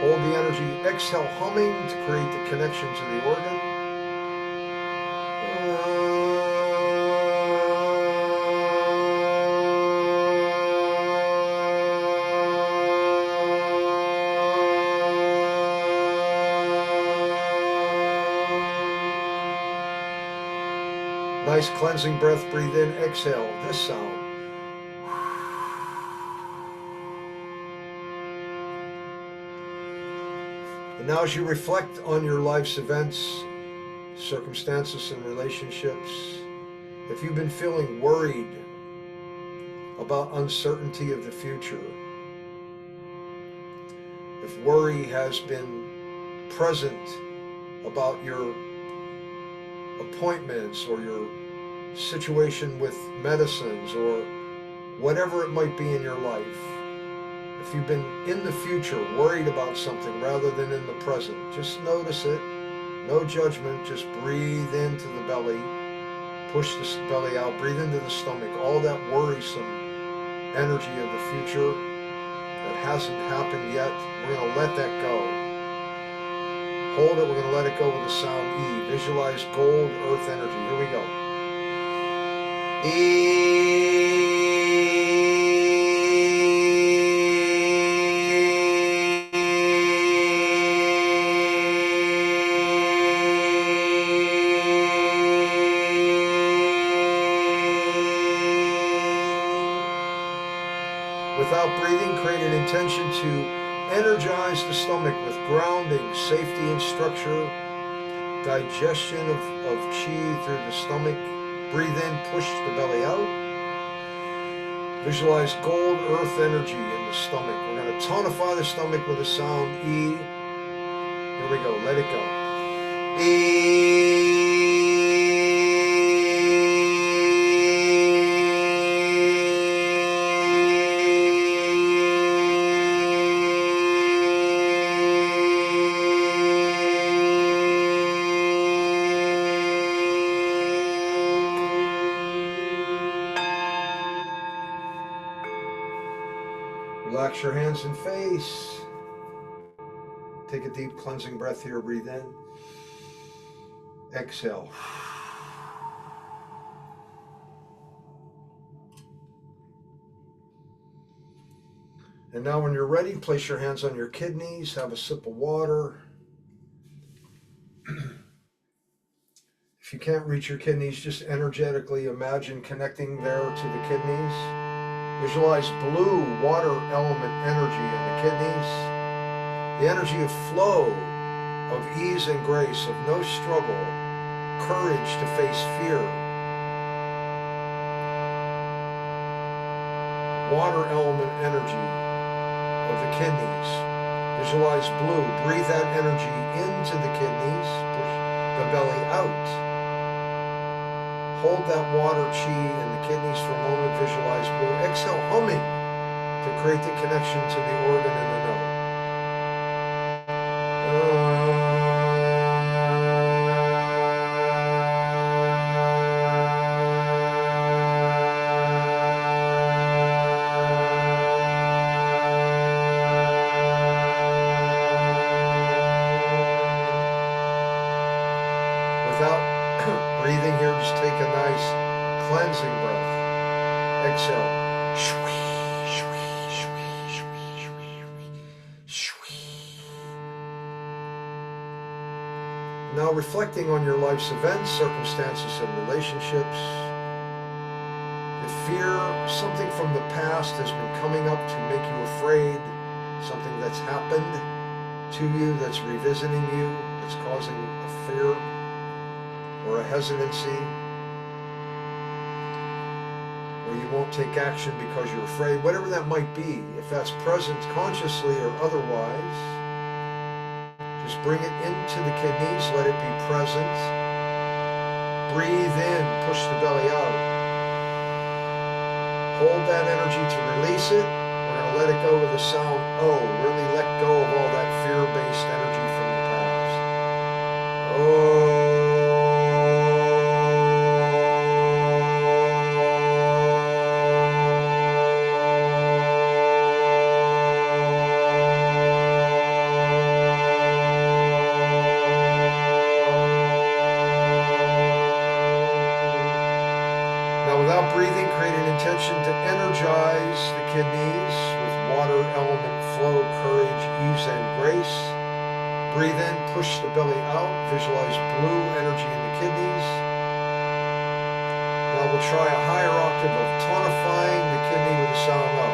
Hold the energy, exhale humming to create the connection to the organ. Nice cleansing breath, breathe in, exhale this sound. And now as you reflect on your life's events, circumstances, and relationships, if you've been feeling worried about uncertainty of the future, if worry has been present about your appointments or your situation with medicines or whatever it might be in your life, if you've been in the future worried about something rather than in the present, just notice it. No judgment, just breathe into the belly, push the belly out, breathe into the stomach, all that worrisome energy of the future that hasn't happened yet, we're going to let that go. Hold it, we're going to let it go with the sound E. Visualize gold earth energy. Here we go. E. Without breathing, create an intention to energize the stomach with grounding, safety and structure, digestion of Qi through the stomach. Breathe in, push the belly out. Visualize gold earth energy in the stomach. We're going to tonify the stomach with the sound E. Here we go, let it go. E. Relax your hands and face. Take a deep cleansing breath here. Breathe in. Exhale. And now when you're ready, place your hands on your kidneys. Have a sip of water. If you can't reach your kidneys, just energetically imagine connecting there to the kidneys. Visualize blue water element energy in the kidneys. The energy of flow, of ease and grace, of no struggle, courage to face fear. Water element energy of the kidneys. Visualize blue. Breathe that energy into the kidneys. Push the belly out. Hold that water chi in the kidneys for a moment. Visualize blue. Exhale, humming to create the connection to the organ in the nose. Without breathing here, just take a nice cleansing breath. Exhale. Now reflecting on your life's events, circumstances, and relationships. If fear, something from the past has been coming up to make you afraid, something that's happened to you that's revisiting you, that's causing a fear or a hesitancy, or you won't take action because you're afraid, whatever that might be, if that's present consciously or otherwise, just bring it into the kidneys, let it be present. Breathe in, push the belly out. Hold that energy to release it. We're going to let it go with the sound O. Really let go of all that fear-based energy from the past. Oh. Without breathing, create an intention to energize the kidneys with water element flow, courage, ease, and grace. Breathe in, push the belly out, visualize blue energy in the kidneys. Now we'll try a higher octave of tonifying the kidney with the sound O.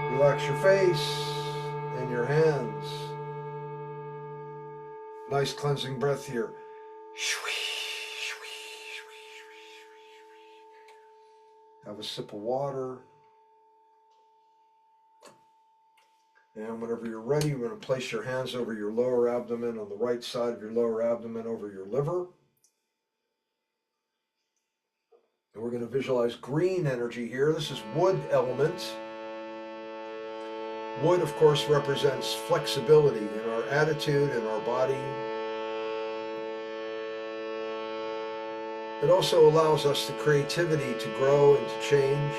Relax your face and your hands. Nice cleansing breath here. Have a sip of water. And whenever you're ready, you're going to place your hands over your lower abdomen, on the right side of your lower abdomen, over your liver. And we're going to visualize green energy here. This is wood element. Wood, of course, represents flexibility in our attitude, in our body. It also allows us the creativity to grow and to change,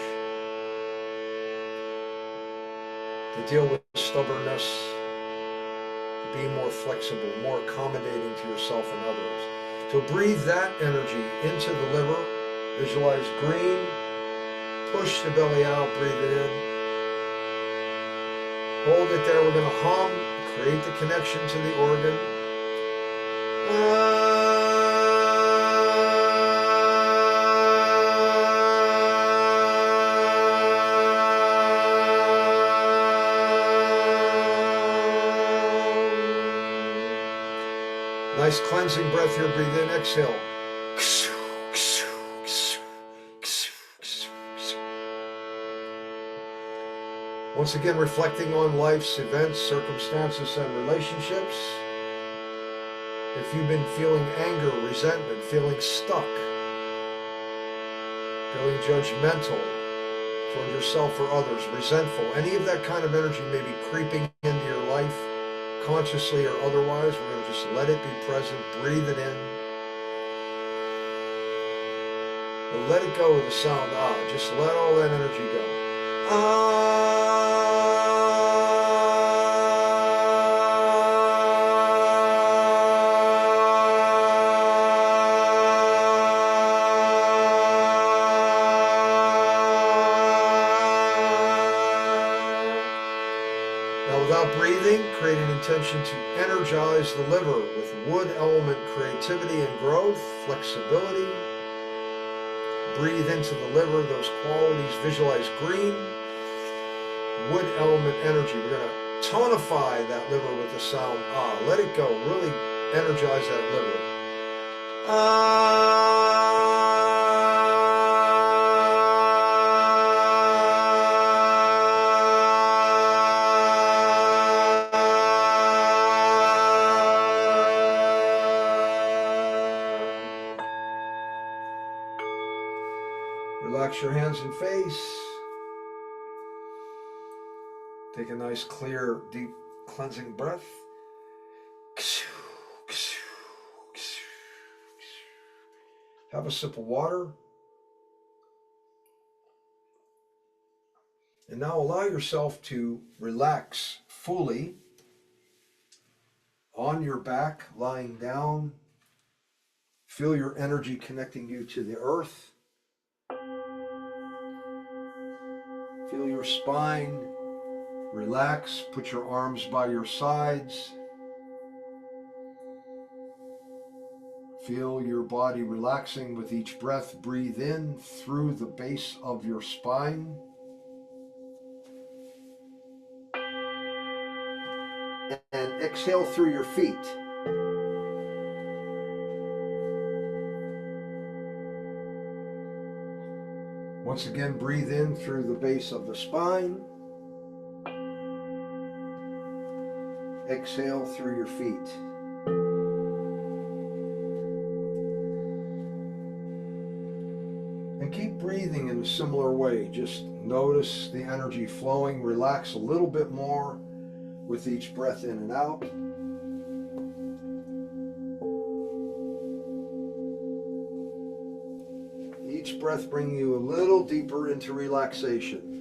to deal with stubbornness, to be more flexible, more accommodating to yourself and others. So breathe that energy into the liver. Visualize green. Push the belly out, breathe it in. Hold it there. We're going to hum, create the connection to the organ. Nice cleansing breath here. Breathe in, exhale. Once again, reflecting on life's events, circumstances, and relationships. If you've been feeling anger, resentment, feeling stuck, feeling judgmental toward yourself or others, resentful, any of that kind of energy may be creeping into your life, consciously or otherwise, we're going to just let it be present, breathe it in. And let it go with the sound ah. Just let all that energy go. Ah. Without breathing, create an intention to energize the liver with wood element creativity and growth, flexibility. Breathe into the liver those qualities. Visualize green. wood element energy. We're going to tonify that liver with the sound ah. Let it go. Really energize that liver. Relax your hands and face. Take a nice, clear, deep, cleansing breath. Have a sip of water. And now allow yourself to relax fully on your back, lying down. Feel your energy connecting you to the earth. Feel your spine relax. Put your arms by your sides. Feel your body relaxing with each breath. Breathe in through the base of your spine. And exhale through your feet. Once again, breathe in through the base of the spine. Exhale through your feet. And keep breathing in a similar way. Just notice the energy flowing. Relax a little bit more with each breath in and out. Each breath bringing you a little deeper into relaxation.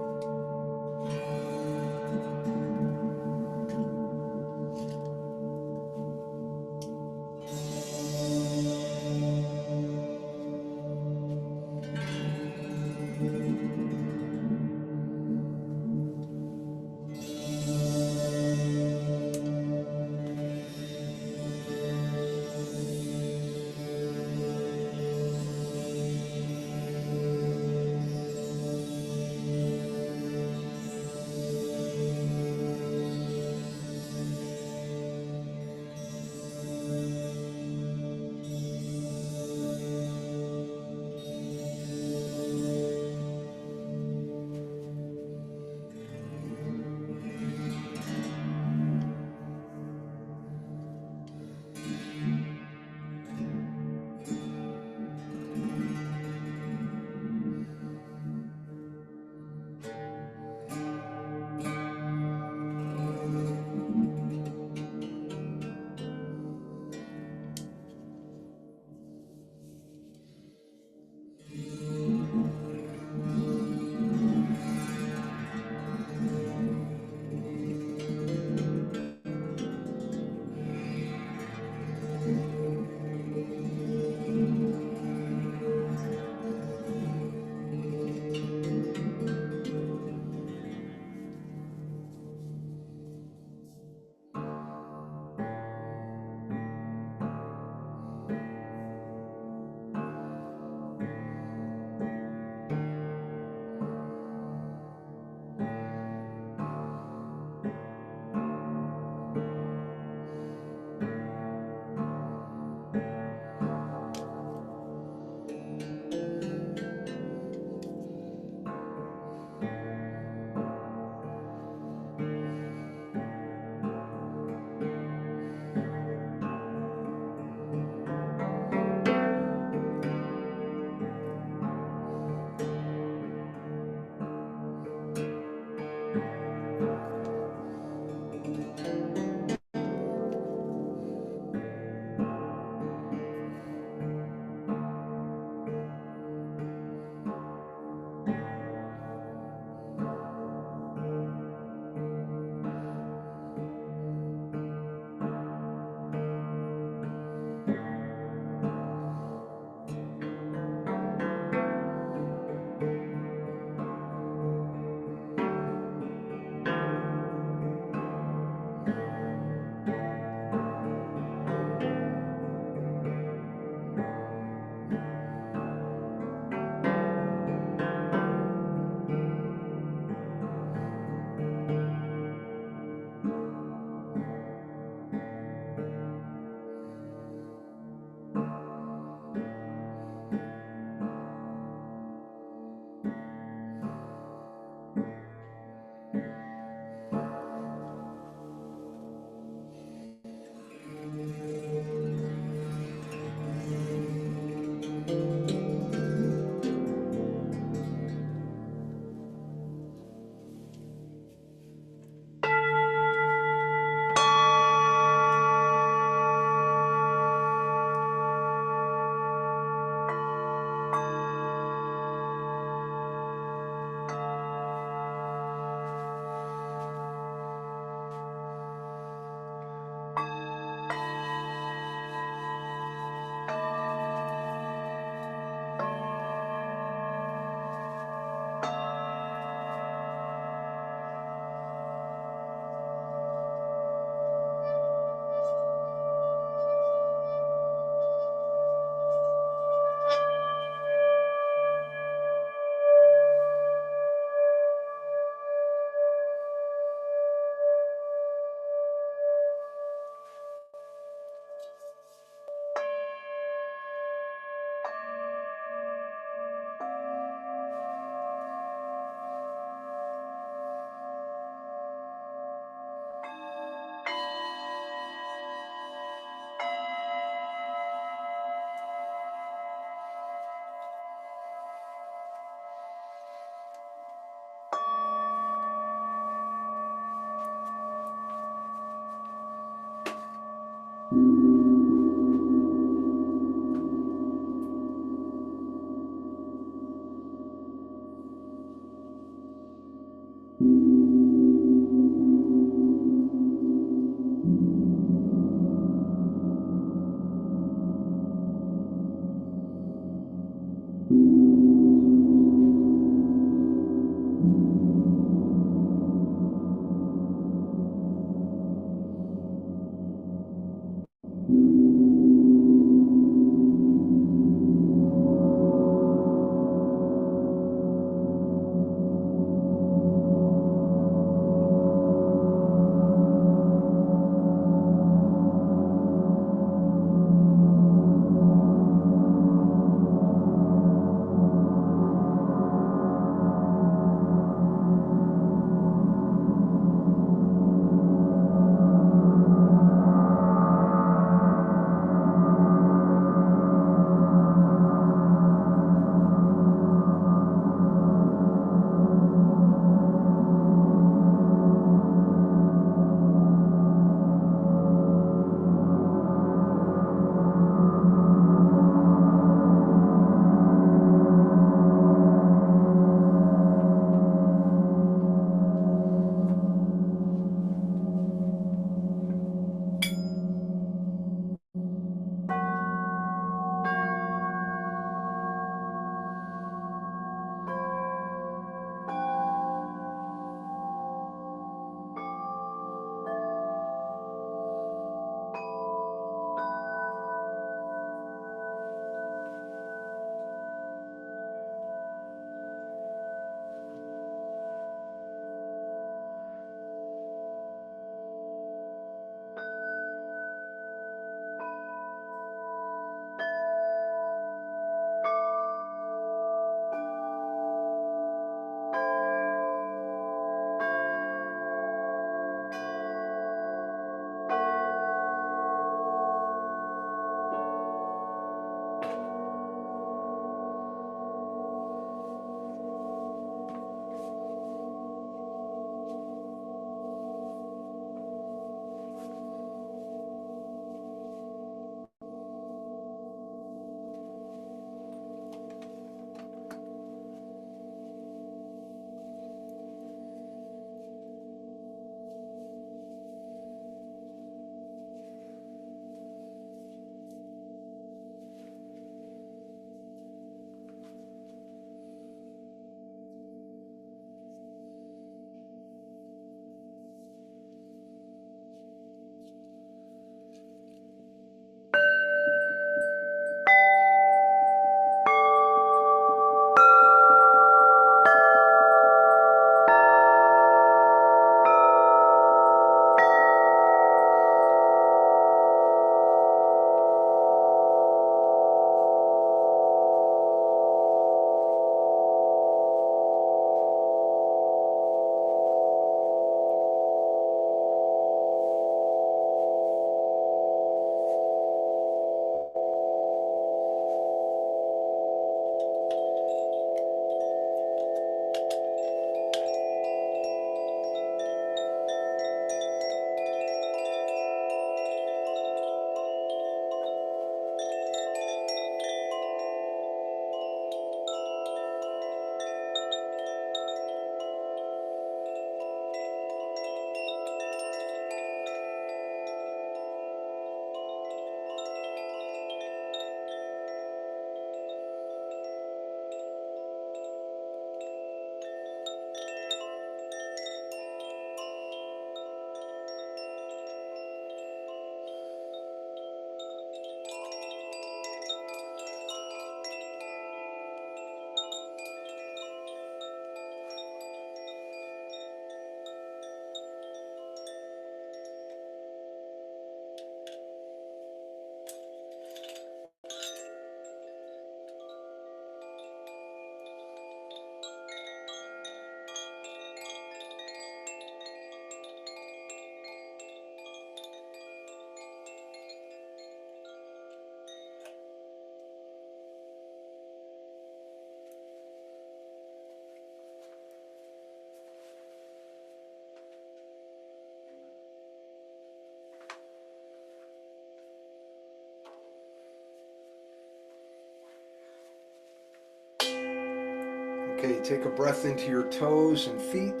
Take a breath into your toes and feet.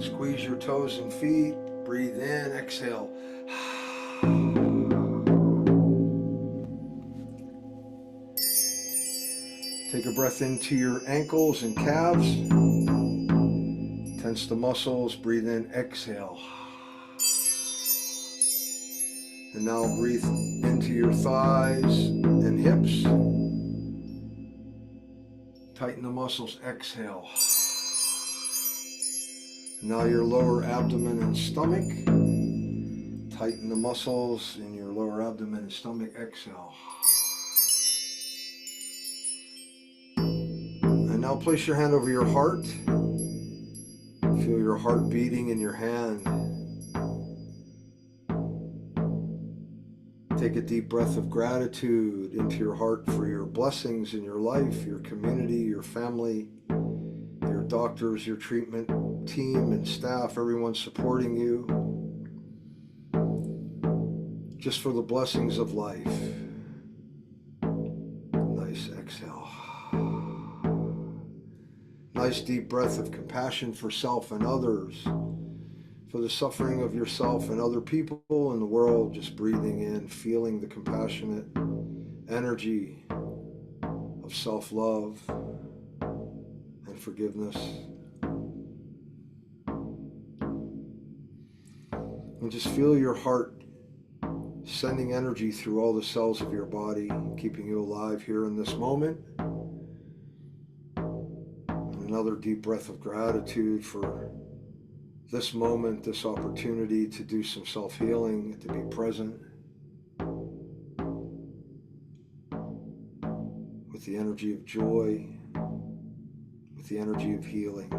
Squeeze your toes and feet. Breathe in, exhale. Take a breath into your ankles and calves. Tense the muscles. Breathe in, exhale. And now breathe into your thighs and hips. Tighten the muscles, exhale. Now your lower abdomen and stomach. Tighten the muscles in your lower abdomen and stomach, exhale. And now place your hand over your heart. Feel your heart beating in your hand. Take a deep breath of gratitude into your heart for your blessings in your life, your community, your family, your doctors, your treatment team and staff, everyone supporting you. Just for the blessings of life. Nice exhale. Nice deep breath of compassion for self and others, for the suffering of yourself and other people in the world. Just breathing in, feeling the compassionate energy of self-love and forgiveness. And just feel your heart sending energy through all the cells of your body, keeping you alive here in this moment. And another deep breath of gratitude for this moment, this opportunity to do some self-healing, to be present with the energy of joy, with the energy of healing.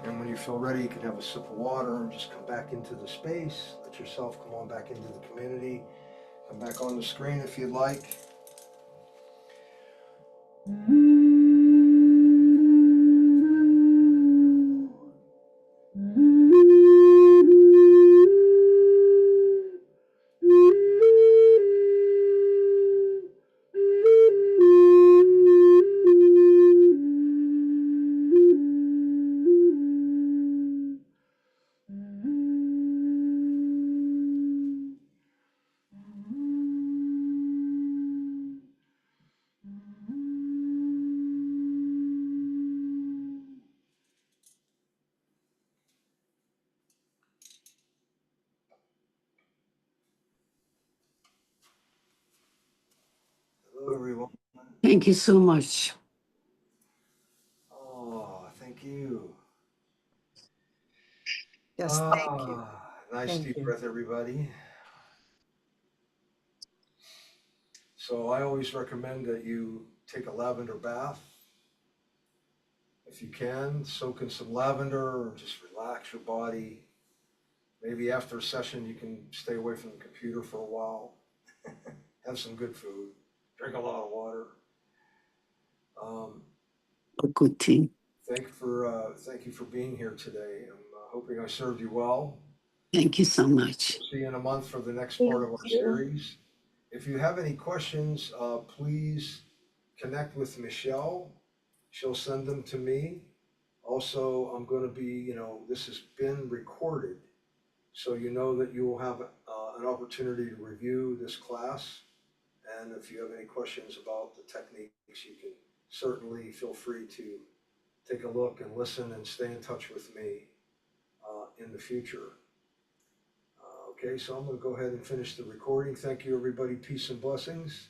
And when you feel ready, you can have a sip of water and just come back into the space. Let yourself come on back into the community. Come back on the screen if you'd like. Hello, everyone. Thank you so much. Oh, thank you. Yes, thank you. Nice Thank deep you. breath, everybody. So I always recommend that you take a lavender bath. If you can, soak in some lavender or just relax your body. Maybe after a session, you can stay away from the computer for a while. Have some good food. Drink a lot of water. Um, A good thing. thank you for being here today. I'm hoping I served you well. Thank you so much. See you in a month for the next part Thank of our you. series. If you have any questions, please connect with Michelle. She'll send them to me. Also, I'm going to be, this has been recorded, so you know that you will have an opportunity to review this class. And if you have any questions about the techniques, you can certainly feel free to take a look and listen and stay in touch with me in the future. Okay, so I'm going to go ahead and finish the recording. Thank you, everybody. Peace and blessings.